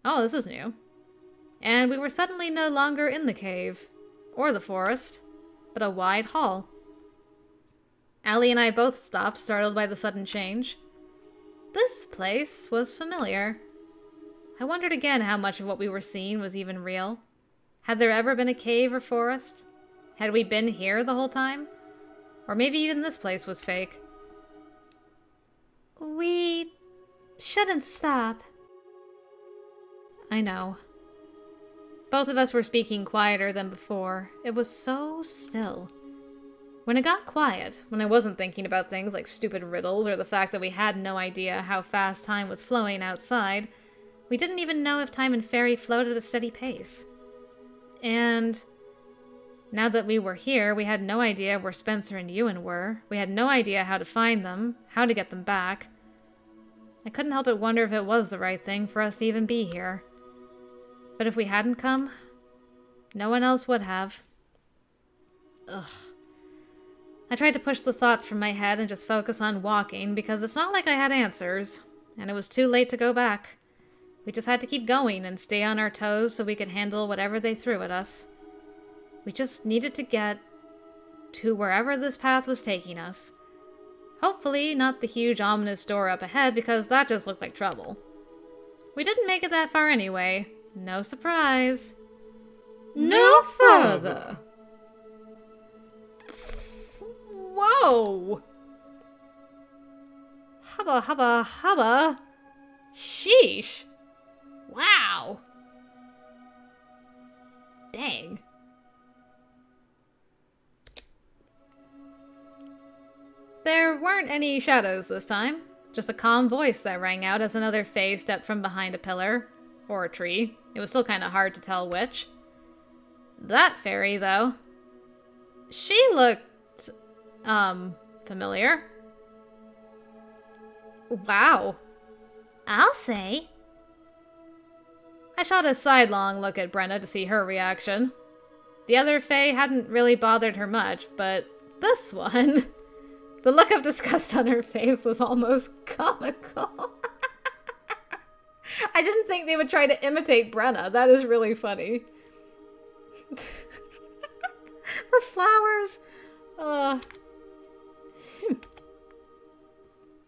Oh, this is new. And we were suddenly no longer in the cave, or the forest, but a wide hall. Allie and I both stopped, startled by the sudden change. This place was familiar. I wondered again how much of what we were seeing was even real. Had there ever been a cave or forest? Had we been here the whole time? Or maybe even this place was fake. We shouldn't stop. I know. Both of us were speaking quieter than before. It was so still. When it got quiet, when I wasn't thinking about things like stupid riddles or the fact that we had no idea how fast time was flowing outside, we didn't even know if time and Faerie flowed at a steady pace. And now that we were here, we had no idea where Spencer and Ewan were. We had no idea how to find them, how to get them back. I couldn't help but wonder if it was the right thing for us to even be here. But if we hadn't come, no one else would have. Ugh. I tried to push the thoughts from my head and just focus on walking, because it's not like I had answers, and it was too late to go back. We just had to keep going and stay on our toes so we could handle whatever they threw at us. We just needed to get to wherever this path was taking us. Hopefully not the huge ominous door up ahead, because that just looked like trouble. We didn't make it that far anyway. No surprise. No further. Whoa! Hubba, hubba, hubba. Sheesh. Wow. Dang. There weren't any shadows this time. Just a calm voice that rang out as another Fae stepped from behind a pillar. Or a tree. It was still kind of hard to tell which. That fairy, though. She looked familiar. Wow. I'll say. I shot a sidelong look at Brenna to see her reaction. The other Fae hadn't really bothered her much, but this one... The look of disgust on her face was almost comical. I didn't think they would try to imitate Brenna. That is really funny. The flowers.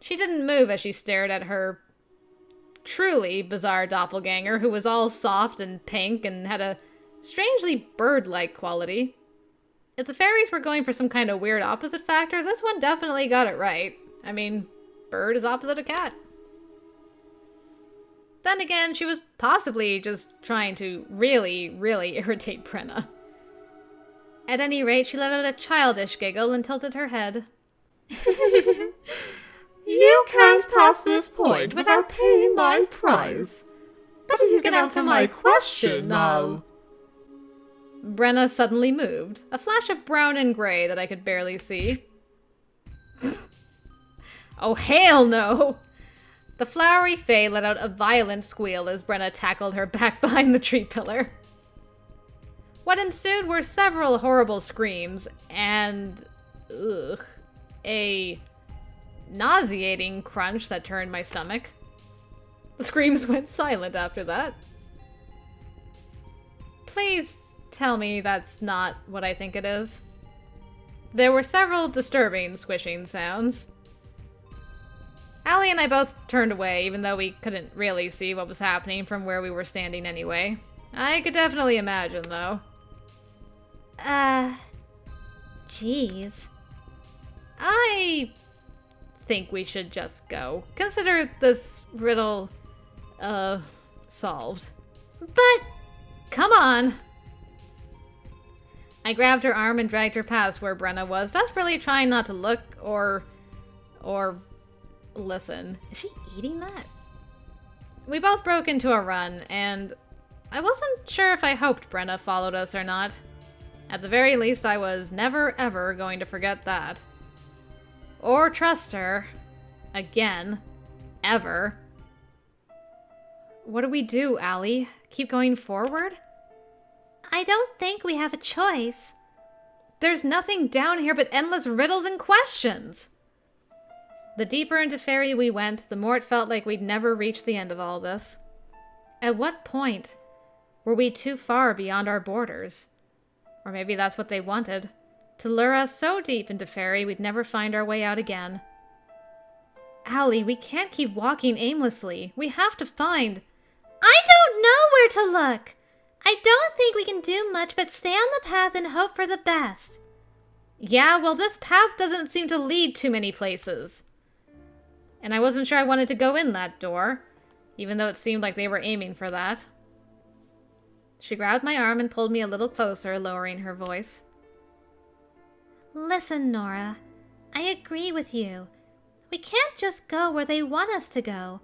She didn't move as she stared at her truly bizarre doppelganger, who was all soft and pink and had a strangely bird-like quality. If the fairies were going for some kind of weird opposite factor, this one definitely got it right. I mean, bird is opposite of cat. Then again, she was possibly just trying to really, really irritate Brenna. At any rate, she let out a childish giggle and tilted her head. You can't pass this point without paying my price. But if you can answer my question now... Brenna suddenly moved, a flash of brown and gray that I could barely see. Oh, hell no! The flowery Fae let out a violent squeal as Brenna tackled her back behind the tree pillar. What ensued were several horrible screams and... a nauseating crunch that turned my stomach. The screams went silent after that. Please tell me that's not what I think it is. There were several disturbing squishing sounds. Allie and I both turned away, even though we couldn't really see what was happening from where we were standing anyway. I could definitely imagine, though. Jeez. I think we should just go. Consider this riddle, solved. But, come on! I grabbed her arm and dragged her past where Brenna was, desperately trying not to look or listen. Is she eating that? We both broke into a run, and I wasn't sure if I hoped Brenna followed us or not. At the very least, I was never ever going to forget that. Or trust her. Again. Ever. What do we do, Allie? Keep going forward? I don't think we have a choice. There's nothing down here but endless riddles and questions. The deeper into Faerie we went, the more it felt like we'd never reach the end of all this. At what point were we too far beyond our borders? Or maybe that's what they wanted, to lure us so deep into Faerie we'd never find our way out again. Allie, we can't keep walking aimlessly. We have to find... I don't know where to look. I don't think we can do much but stay on the path and hope for the best. Yeah, well, this path doesn't seem to lead too many places. And I wasn't sure I wanted to go in that door, even though it seemed like they were aiming for that. She grabbed my arm and pulled me a little closer, lowering her voice. Listen, Nora. I agree with you. We can't just go where they want us to go.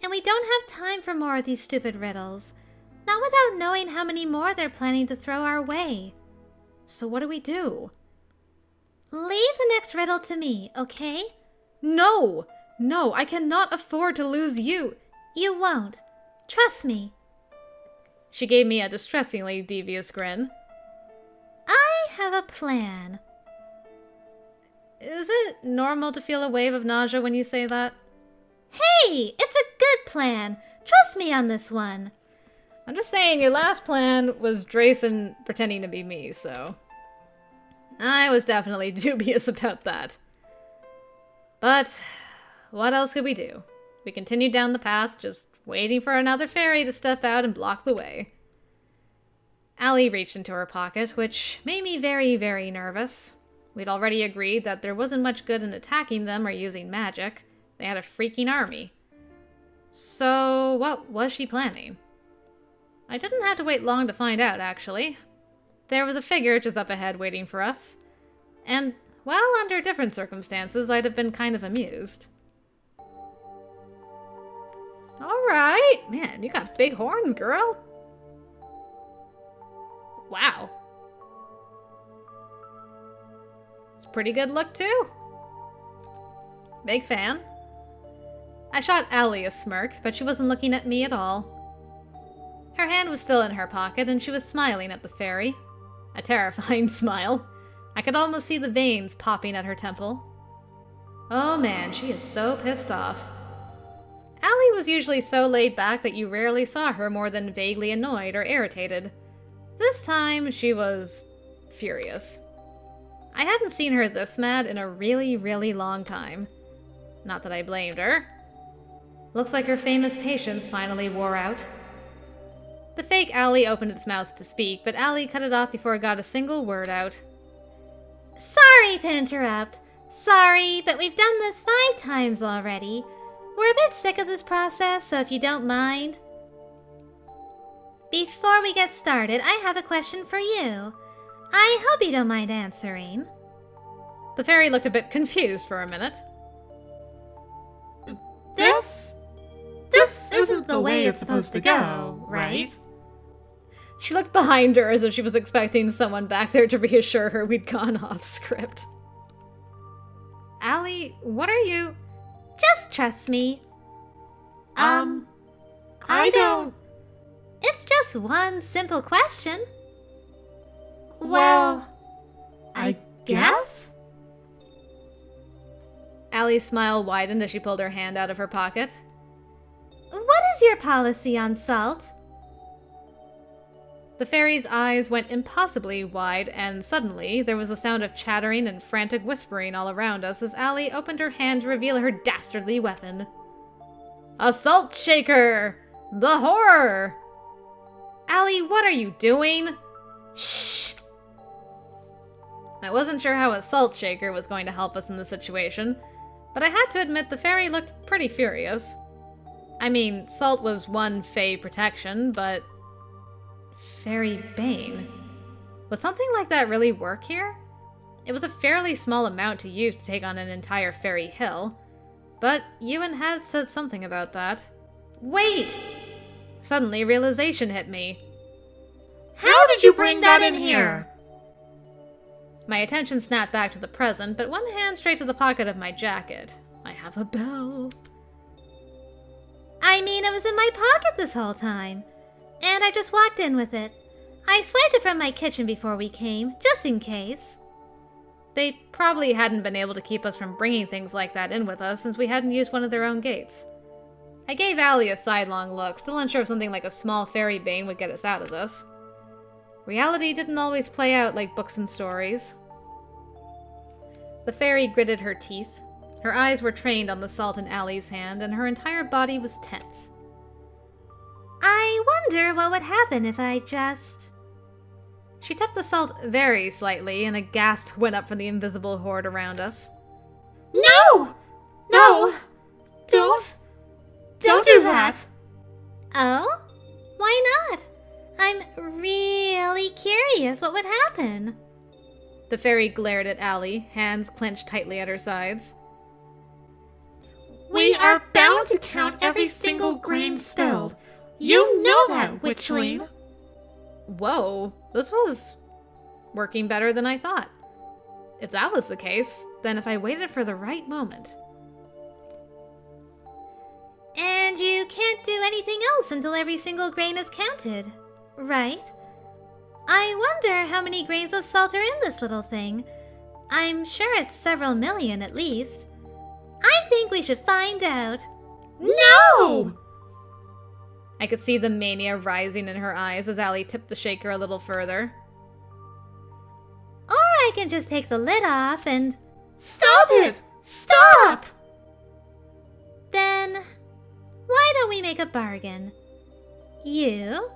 And we don't have time for more of these stupid riddles. Not without knowing how many more they're planning to throw our way. So what do we do? Leave the next riddle to me, okay? No! No, I cannot afford to lose you. You won't. Trust me. She gave me a distressingly devious grin. I have a plan. Is it normal to feel a wave of nausea when you say that? Hey, it's a good plan. Trust me on this one. I'm just saying, your last plan was Drayson pretending to be me, so... I was definitely dubious about that. But what else could we do? We continued down the path, just waiting for another fairy to step out and block the way. Allie reached into her pocket, which made me very, very nervous. We'd already agreed that there wasn't much good in attacking them or using magic. They had a freaking army. So what was she planning? I didn't have to wait long to find out, actually. There was a figure just up ahead waiting for us. And, well, under different circumstances, I'd have been kind of amused. Alright! Man, you got big horns, girl! Wow. It's a pretty good look, too. Big fan. I shot Allie a smirk, but she wasn't looking at me at all. Her hand was still in her pocket, and she was smiling at the fairy. A terrifying smile. I could almost see the veins popping at her temple. Oh man, she is so pissed off. Allie was usually so laid back that you rarely saw her more than vaguely annoyed or irritated. This time, she was furious. I hadn't seen her this mad in a really, really long time. Not that I blamed her. Looks like her famous patience finally wore out. The fake Allie opened its mouth to speak, but Allie cut it off before it got a single word out. Sorry to interrupt. Sorry, but we've done this 5 times already. We're a bit sick of this process, so if you don't mind. Before we get started, I have a question for you. I hope you don't mind answering. The fairy looked a bit confused for a minute. This isn't the way it's supposed to go, right? She looked behind her as if she was expecting someone back there to reassure her we'd gone off script. Allie, what are you... Just trust me. I don't... It's just one simple question. Well, I guess? Allie's smile widened as she pulled her hand out of her pocket. What is your policy on salt? The fairy's eyes went impossibly wide, and suddenly there was a sound of chattering and frantic whispering all around us as Allie opened her hand to reveal her dastardly weapon. A salt shaker! The horror! Allie, what are you doing? Shh! I wasn't sure how a salt shaker was going to help us in the situation, but I had to admit the fairy looked pretty furious. I mean, salt was one Fae protection, but... Fairy Bane. Would something like that really work here? It was a fairly small amount to use to take on an entire fairy hill, but Ewan had said something about that. Wait! Suddenly, realization hit me. How did you bring that in here? My attention snapped back to the present, but one hand straight to the pocket of my jacket. I have a bell. I mean, it was in my pocket this whole time. And I just walked in with it. I swiped it from my kitchen before we came, just in case. They probably hadn't been able to keep us from bringing things like that in with us since we hadn't used one of their own gates. I gave Allie a sidelong look, still unsure if something like a small fairy bane would get us out of this. Reality didn't always play out like books and stories. The fairy gritted her teeth. Her eyes were trained on the salt in Allie's hand, and her entire body was tense. I wonder what would happen if I just... She tapped the salt very slightly, and a gasp went up from the invisible horde around us. No! No! Don't do that! Oh? Why not? I'm really curious what would happen. The fairy glared at Allie, hands clenched tightly at her sides. We are bound to count every single grain spilled. You know that, witchling. Whoa, this was working better than I thought. If that was the case, then if I waited for the right moment... And you can't do anything else until every single grain is counted, right? I wonder how many grains of salt are in this little thing. I'm sure it's several million at least. I think we should find out. No! I could see the mania rising in her eyes as Allie tipped the shaker a little further. Or I can just take the lid off and... Stop it! Stop! Then, why don't we make a bargain? You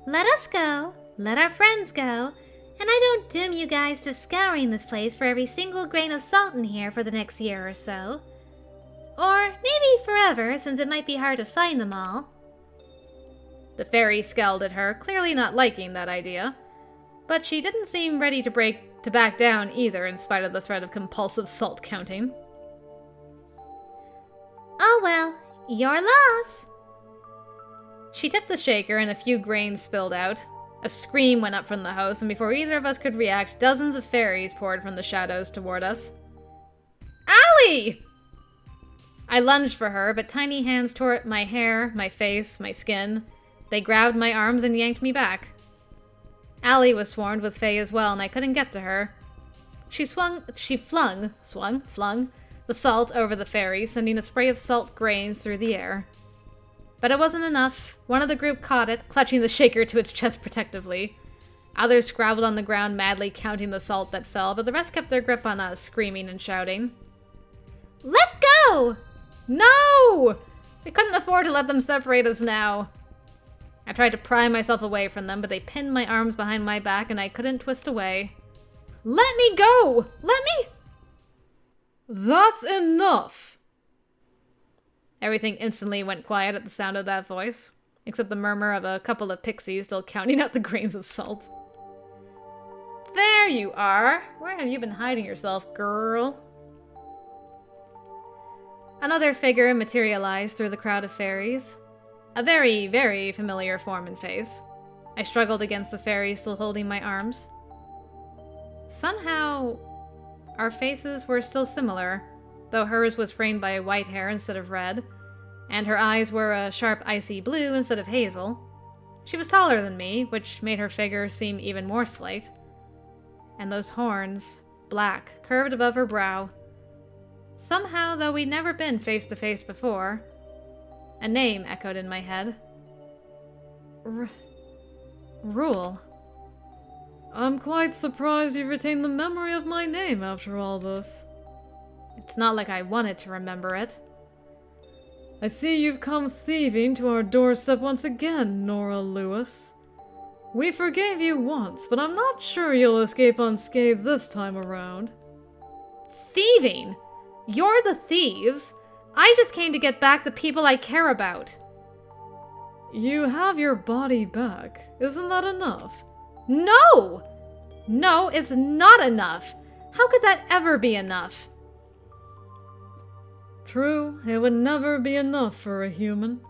let us go, let our friends go, and I don't doom you guys to scouring this place for every single grain of salt in here for the next year or so. Or maybe forever, since it might be hard to find them all. The fairy scowled at her, clearly not liking that idea. But she didn't seem ready to back down either, in spite of the threat of compulsive salt counting. Oh well, your loss. She tipped the shaker and a few grains spilled out. A scream went up from the house, and before either of us could react, dozens of fairies poured from the shadows toward us. Allie! I lunged for her, but tiny hands tore at my hair, my face, my skin. They grabbed my arms and yanked me back. Allie was swarmed with Fae as well, and I couldn't get to her. She flung the salt over the fairy, sending a spray of salt grains through the air. But it wasn't enough. One of the group caught it, clutching the shaker to its chest protectively. Others scrabbled on the ground, madly counting the salt that fell, but the rest kept their grip on us, screaming and shouting. Let go! No! We couldn't afford to let them separate us now. I tried to pry myself away from them, but they pinned my arms behind my back and I couldn't twist away. Let me go! Let me... That's enough! Everything instantly went quiet at the sound of that voice, except the murmur of a couple of pixies still counting out the grains of salt. There you are! Where have you been hiding yourself, girl? Another figure materialized through the crowd of fairies. A very, very familiar form and face. I struggled against the fairy still holding my arms. Somehow, our faces were still similar, though hers was framed by white hair instead of red, and her eyes were a sharp icy blue instead of hazel. She was taller than me, which made her figure seem even more slight. And those horns, black, curved above her brow. Somehow, though we'd never been face to face before, a name echoed in my head. Rule. I'm quite surprised you retained the memory of my name after all this. It's not like I wanted to remember it. I see you've come thieving to our doorstep once again, Nora Lewis. We forgave you once, but I'm not sure you'll escape unscathed this time around. Thieving? You're the thieves? I just came to get back the people I care about. You have your body back. Isn't that enough? No! No, it's not enough. How could that ever be enough? True, it would never be enough for a human.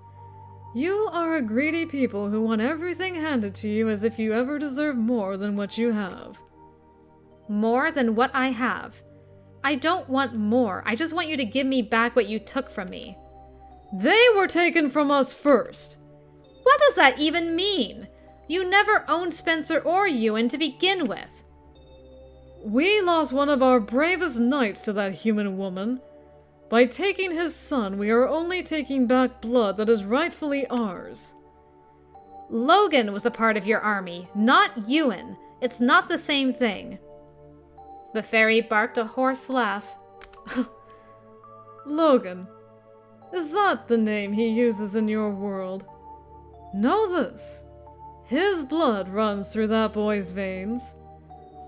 You are a greedy people who want everything handed to you as if you ever deserve more than what you have. More than what I have? I don't want more. I just want you to give me back what you took from me. They were taken from us first. What does that even mean? You never owned Spencer or Ewan to begin with. We lost one of our bravest knights to that human woman. By taking his son, we are only taking back blood that is rightfully ours. Logan was a part of your army, not Ewan. It's not the same thing. The fairy barked a hoarse laugh. Logan. Is that the name he uses in your world? Know this. His blood runs through that boy's veins.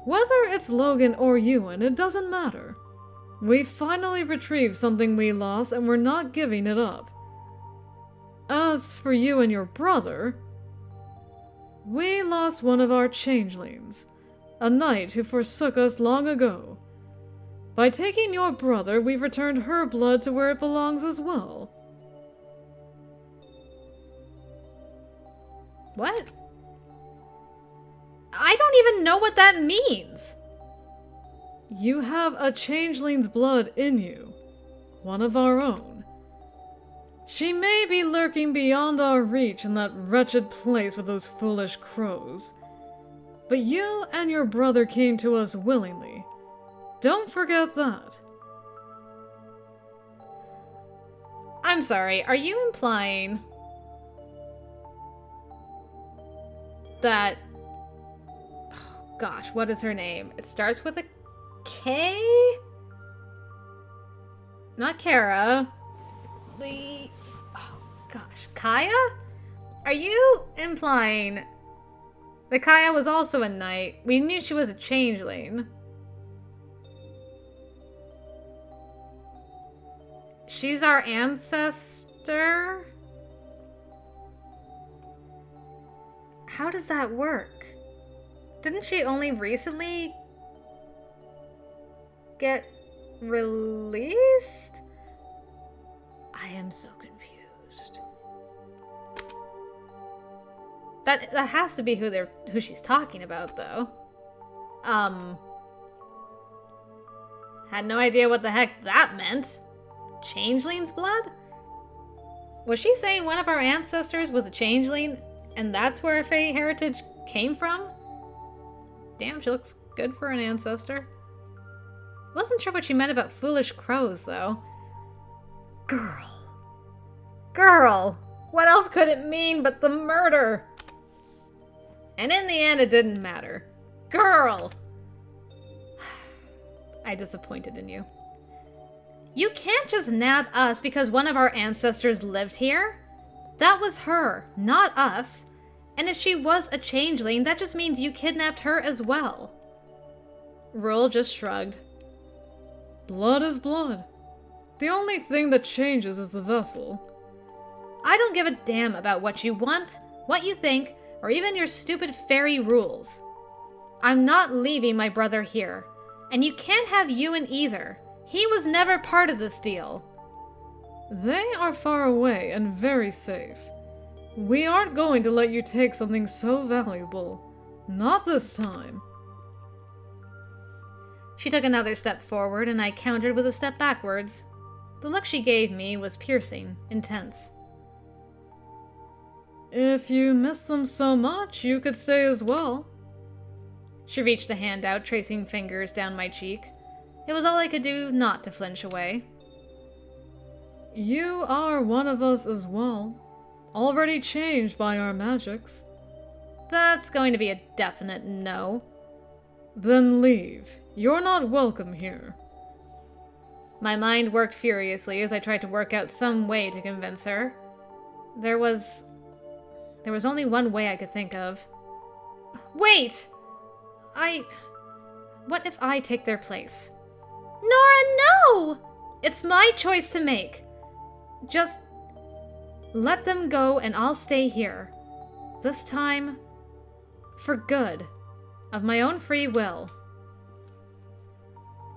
Whether it's Logan or Ewan, it doesn't matter. We finally retrieved something we lost, and we're not giving it up. As for you and your brother, we lost one of our changelings, a knight who forsook us long ago. By taking your brother, we've returned her blood to where it belongs as well. What? I don't even know what that means. You have a changeling's blood in you, one of our own. She may be lurking beyond our reach in that wretched place with those foolish crows. But you and your brother came to us willingly. Don't forget that. I'm sorry, are you implying that... Oh, gosh, what is her name? It starts with a K? Not Kara. Oh, gosh. Kaya? Are you implying that Kaya was also a knight? We knew she was a changeling. She's our ancestor? How does that work? Didn't she only recently get released? I am so confused. That has to be who she's talking about, though. Had no idea what the heck that meant. Changeling's blood? Was she saying one of our ancestors was a changeling, and that's where her Fae heritage came from? Damn, she looks good for an ancestor. Wasn't sure what she meant about foolish crows, though. Girl! What else could it mean but the murder? And in the end, it didn't matter. Girl! I disappointed in you. You can't just nab us because one of our ancestors lived here. That was her, not us. And if she was a changeling, that just means you kidnapped her as well. Rule just shrugged. Blood is blood. The only thing that changes is the vessel. I don't give a damn about what you want, what you think, or even your stupid fairy rules. I'm not leaving my brother here, and you can't have Ewan either. He was never part of this deal. They are far away and very safe. We aren't going to let you take something so valuable. Not this time. She took another step forward, and I countered with a step backwards. The look she gave me was piercing, intense. If you miss them so much, you could stay as well. She reached a hand out, tracing fingers down my cheek. It was all I could do not to flinch away. You are one of us as well, already changed by our magics. That's going to be a definite no. Then leave. You're not welcome here. My mind worked furiously as I tried to work out some way to convince her. There was only one way I could think of. Wait! What if I take their place? Nora, no! It's my choice to make. Just let them go and I'll stay here. This time, for good, of my own free will.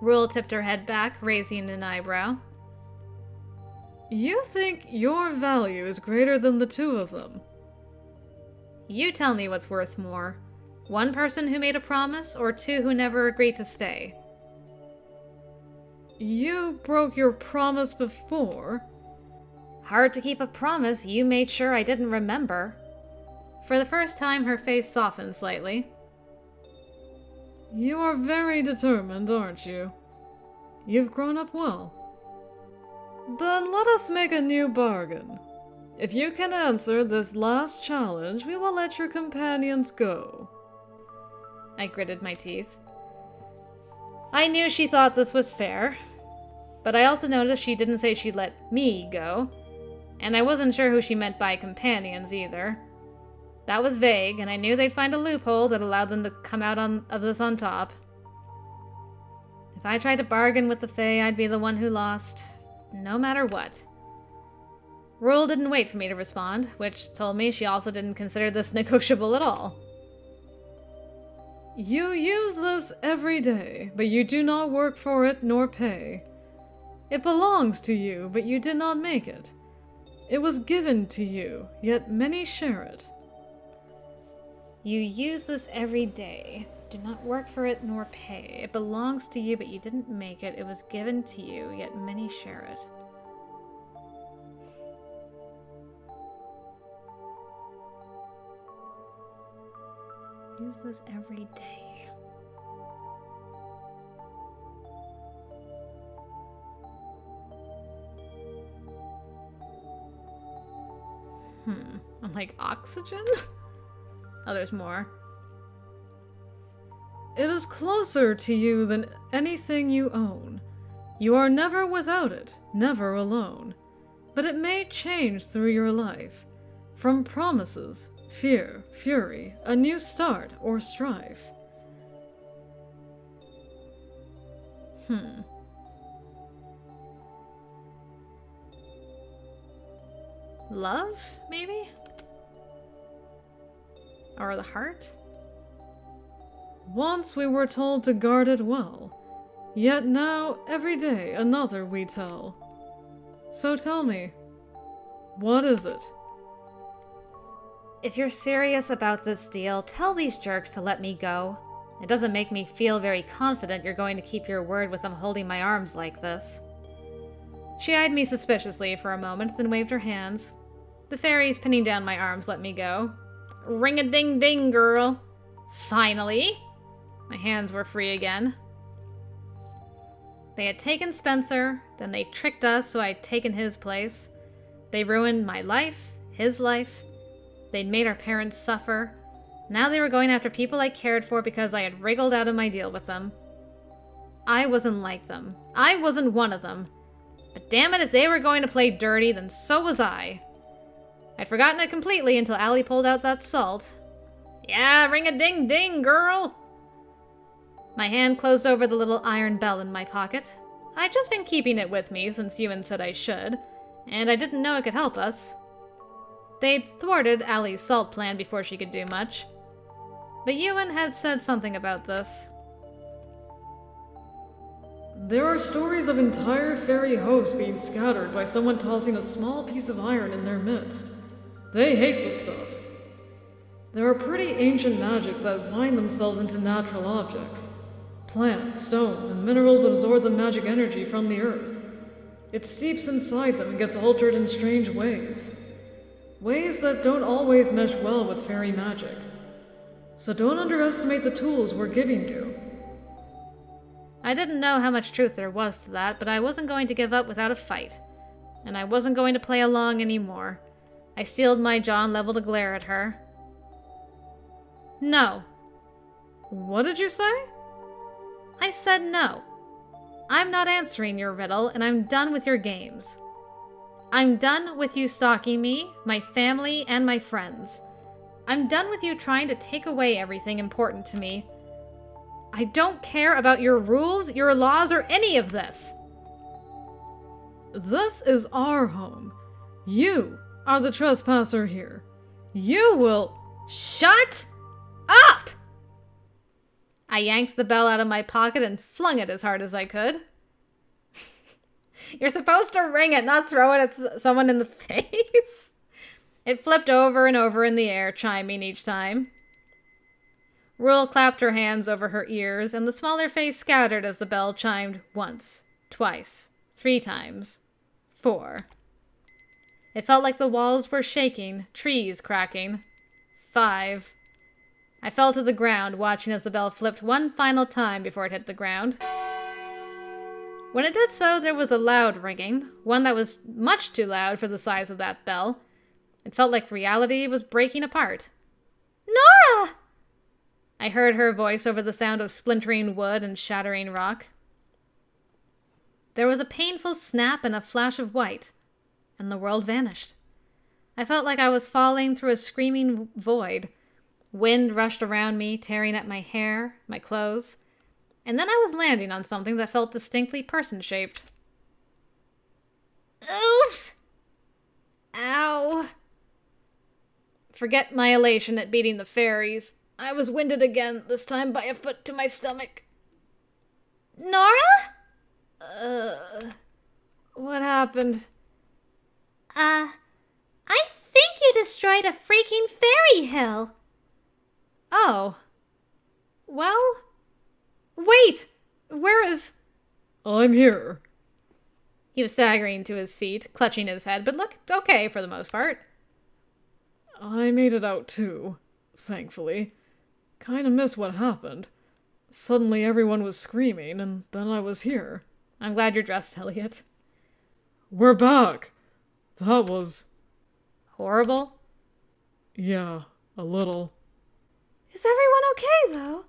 Rule tipped her head back, raising an eyebrow. You think your value is greater than the two of them? You tell me what's worth more. One person who made a promise, or two who never agreed to stay? You broke your promise before. Hard to keep a promise you made sure I didn't remember. For the first time, her face softened slightly. You are very determined, aren't you? You've grown up well. Then let us make a new bargain. If you can answer this last challenge, we will let your companions go. I gritted my teeth. I knew she thought this was fair, but I also noticed she didn't say she'd let me go, and I wasn't sure who she meant by companions either. That was vague, and I knew they'd find a loophole that allowed them to come out of this on top. If I tried to bargain with the Fae, I'd be the one who lost, no matter what. Rule didn't wait for me to respond, which told me she also didn't consider this negotiable at all. You use this every day, but you do not work for it nor pay. It belongs to you, but you did not make it. It was given to you, yet many share it. You use this every day. Do not work for it nor pay. It belongs to you, but you didn't make it. It was given to you, yet many share it. Use this every day. I'm like, oxygen? Oh, there's more. It is closer to you than anything you own. You are never without it, never alone. But it may change through your life. From promises, fear, fury, a new start, or strife. Love, maybe? Or the heart? Once we were told to guard it well, yet now every day another we tell. So tell me, what is it? If you're serious about this deal, tell these jerks to let me go. It doesn't make me feel very confident you're going to keep your word with them holding my arms like this. She eyed me suspiciously for a moment, then waved her hands. The fairies pinning down my arms let me go. Ring-a-ding-ding, girl. Finally! My hands were free again. They had taken Spencer, then they tricked us so I'd taken his place. They ruined my life, his life. They'd made our parents suffer. Now they were going after people I cared for because I had wriggled out of my deal with them. I wasn't like them. I wasn't one of them. But damn it, if they were going to play dirty, then so was I. I'd forgotten it completely until Allie pulled out that salt. Yeah, ring-a-ding-ding, girl! My hand closed over the little iron bell in my pocket. I'd just been keeping it with me since Ewan said I should, and I didn't know it could help us. They'd thwarted Allie's salt plan before she could do much. But Ewan had said something about this. There are stories of entire fairy hosts being scattered by someone tossing a small piece of iron in their midst. They hate the stuff. There are pretty ancient magics that wind themselves into natural objects. Plants, stones, and minerals absorb the magic energy from the earth. It steeps inside them and gets altered in strange ways. Ways that don't always mesh well with fairy magic. So don't underestimate the tools we're giving you. I didn't know how much truth there was to that, but I wasn't going to give up without a fight. And I wasn't going to play along anymore. I steeled my jaw and leveled a glare at her. No. What did you say? I said no. I'm not answering your riddle, and I'm done with your games. I'm done with you stalking me, my family, and my friends. I'm done with you trying to take away everything important to me. I don't care about your rules, your laws, or any of this. This is our home. You are the trespasser here. You will... Shut up! I yanked the bell out of my pocket and flung it as hard as I could. You're supposed to ring it, not throw it at someone in the face. It flipped over and over in the air, chiming each time. Rule clapped her hands over her ears, and the smaller face scattered as the bell chimed once, twice, 3 times, 4. It felt like the walls were shaking, trees cracking. 5. I fell to the ground, watching as the bell flipped one final time before it hit the ground. When it did so, there was a loud ringing, one that was much too loud for the size of that bell. It felt like reality was breaking apart. Nora! I heard her voice over the sound of splintering wood and shattering rock. There was a painful snap and a flash of white, and the world vanished. I felt like I was falling through a screaming void. Wind rushed around me, tearing at my hair, my clothes, and then I was landing on something that felt distinctly person-shaped. Oof! Ow! Forget my elation at beating the fairies. I was winded again, this time by a foot to my stomach. Nora? What happened? I think you destroyed a freaking fairy hill. Oh. Well? Wait! Where is... I'm here. He was staggering to his feet, clutching his head, but looked okay for the most part. I made it out too, thankfully. Kinda miss what happened. Suddenly everyone was screaming, and then I was here. I'm glad you're dressed, Elliot. We're back! That was... Horrible? yeah, a little. Is everyone okay, though?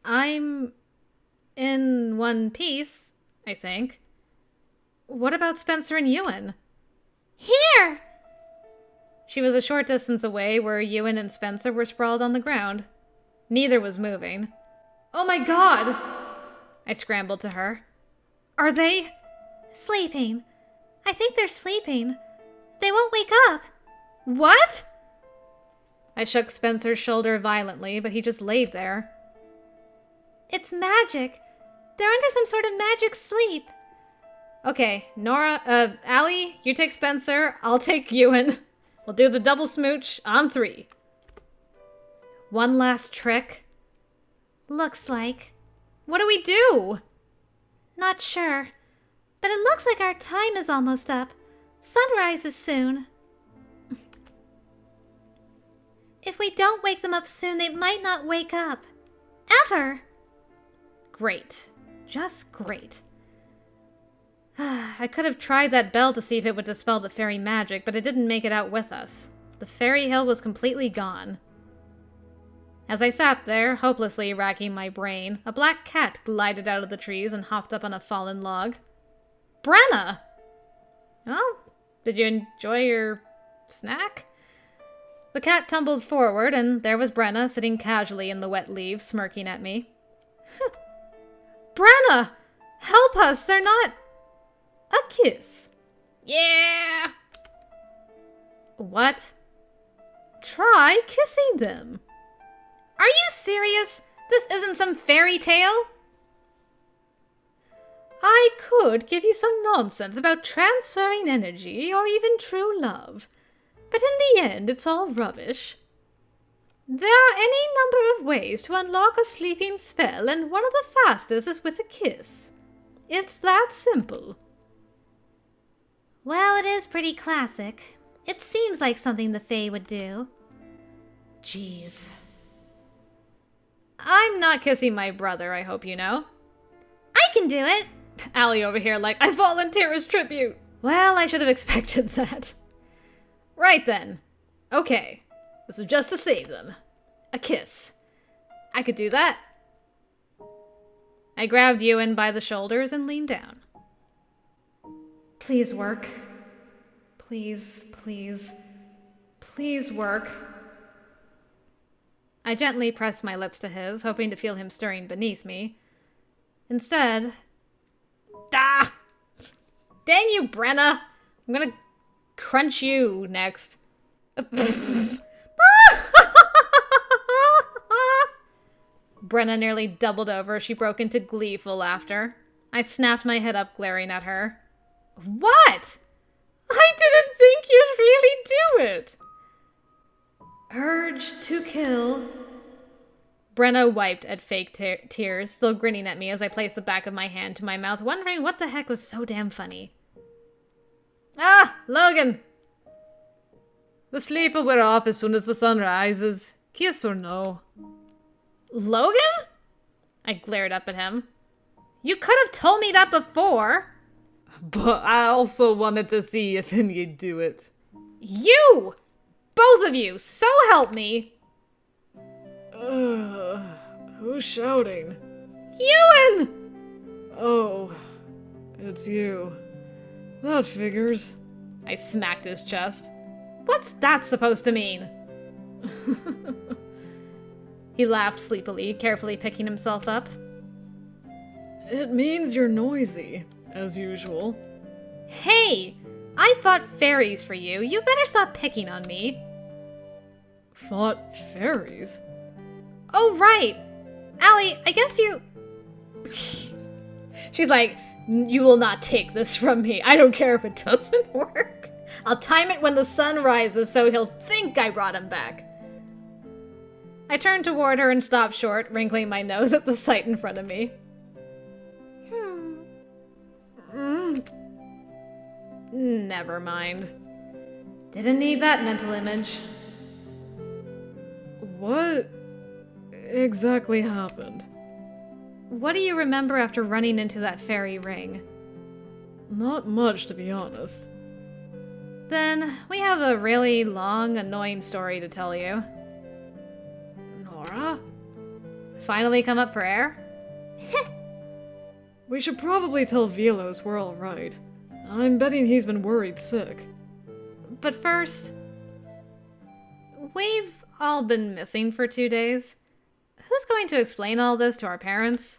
I'm in one piece, I think. What about Spencer and Ewan? Here! She was a short distance away where Ewan and Spencer were sprawled on the ground. Neither was moving. Oh my god! I scrambled to her. Are they? Sleeping. I think they're sleeping. They won't wake up. What? I shook Spencer's shoulder violently, but he just laid there. It's magic. They're under some sort of magic sleep. Okay, Nora, Allie, you take Spencer, I'll take Ewan. We'll do the double smooch on 3. One last trick. Looks like. What do we do? Not sure. But it looks like our time is almost up. Sunrise is soon. If we don't wake them up soon, they might not wake up. Ever. Great. Just great. I could have tried that bell to see if it would dispel the fairy magic, but it didn't make it out with us. The fairy hill was completely gone. As I sat there, hopelessly racking my brain, a black cat glided out of the trees and hopped up on a fallen log. Brenna! Well, did you enjoy your snack? The cat tumbled forward, and there was Brenna sitting casually in the wet leaves, smirking at me. Brenna! Help us! They're not... A kiss. Yeah! What? Try kissing them. Are you serious? This isn't some fairy tale? I could give you some nonsense about transferring energy or even true love, but in the end it's all rubbish. There are any number of ways to unlock a sleeping spell, and one of the fastest is with a kiss. It's that simple. Well, it is pretty classic. It seems like something the Fae would do. Jeez. I'm not kissing my brother, I hope you know. I can do it! Allie over here like, I volunteer as tribute. Well, I should have expected that. Right then. Okay. This is just to save them. A kiss. I could do that. I grabbed Ewan by the shoulders and leaned down. Please work. Please, please, please work. I gently pressed my lips to his, hoping to feel him stirring beneath me. Instead... Ah! Dang you, Brenna! I'm gonna crunch you next. Brenna nearly doubled over. She broke into gleeful laughter. I snapped my head up, glaring at her. What? I didn't think you'd really do it. Urge to kill. Brenna wiped at fake tears, still grinning at me as I placed the back of my hand to my mouth, wondering what the heck was so damn funny. Ah, Logan! The sleep will wear off as soon as the sun rises. Kiss or no? Logan? I glared up at him. You could have told me that before. But I also wanted to see if you'd do it. You! Both of you! So help me! Who's shouting? Ewan! Oh, it's you. That figures. I smacked his chest. What's that supposed to mean? He laughed sleepily, carefully picking himself up. It means you're noisy, as usual. Hey! I fought fairies for you. You better stop picking on me. Fought fairies? Oh, right! Allie, I guess you... She's like, you will not take this from me. I don't care if it doesn't work. I'll time it when the sun rises so he'll think I brought him back. I turned toward her and stopped short, wrinkling my nose at the sight in front of me. Never mind. Didn't need that mental image. What exactly happened? What do you remember after running into that fairy ring? Not much, to be honest. Then we have a really long, annoying story to tell you. Nora? Finally come up for air? We should probably tell Velos we're alright. I'm betting he's been worried sick. But first, we've all been missing for 2 days. Who's going to explain all this to our parents?